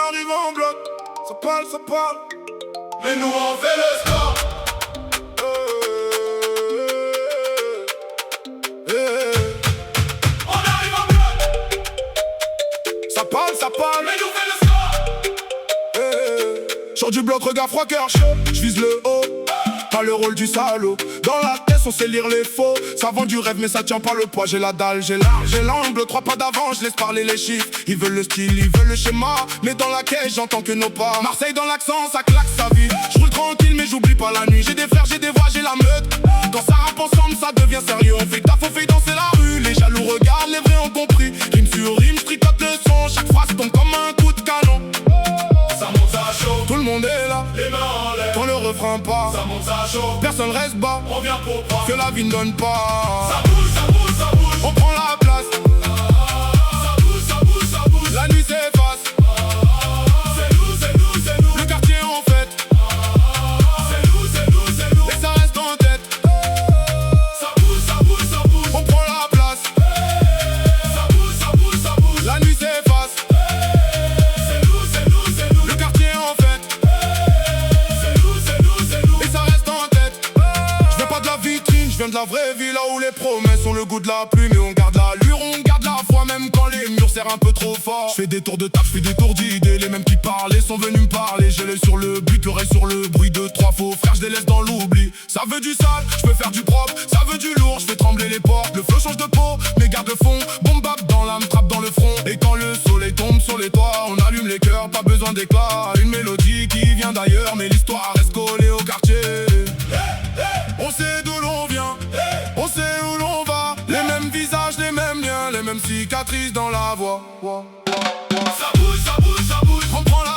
arrive en bloc. Ça parle. Mais nous on fait le score. On arrive en bloc. Ça parle. Mais nous fait le score. Sors du bloc, regard froid, cœur chaud. J'vise le haut. Pas le rôle du salaud. Dans la tête on sait lire les faux. Ça vend du rêve mais ça tient pas le poids. J'ai la dalle, j'ai l'angle, 3 pas d'avant. Je laisse parler les chiffres. Ils veulent le style, ils veulent le schéma. Mais dans la caisse j'entends que nos pas. Marseille dans l'accent, ça claque sa vie. Je roule tranquille mais j'oublie pas la nuit. J'ai des frères, j'ai des voix, j'ai la meute. Quand ça rappe ensemble ça devient sérieux. On fait taf, on fait danser la rue. Les jaloux regardent, les vrais ont compris. Rime sur rime, je tricote le son. Chaque phrase tombe comme un coup de canon. Ça monte, ça chaud. Tout le monde est là, les mains en l'air. Quand le refrain part, ça monte, ça chaud. Personne reste bas, on vient pour prendre. Que la vie ne donne pas. Ça bouge. On prend la place. Ça bouge. La nuit s'efface. C'est nous. Le quartier en fête. C'est nous. Et ça reste en tête. Ça bouge. On prend la place. Ça bouge. La nuit s'efface. Le quartier en fête. C'est nous. Et ça reste en tête. Je viens pas de la vitrine, je viens de la vraie vie. Là où les promesses ont le goût de la plume. Et on garde l'allure, on garde la foi. Même quand les murs serrent un peu trop fort. Je fais des tours de taf, je fais des tours d'idées. Les mêmes qui parlaient sont venus me parler. J'ai l'œil sur le but, l'oreille sur le bruit de 3 faux frères, je les laisse dans l'oubli. Ça veut du sale, je peux faire du propre. Ça veut du lourd, je fais trembler les portes. Le flow change de peau, mes garde-fonds. Bombe bap dans l'âme, trappe dans le front. Et quand le soleil tombe sur les toits, on allume les cœurs, pas besoin d'éclat. Une mélodie qui vient d'ailleurs, mais l'histoire reste collée au quartier. On sait d'où l'on vient, on sait où l'on va. Les mêmes visages, les mêmes liens, les mêmes cicatrices dans la voix. Ça bouge. On prend la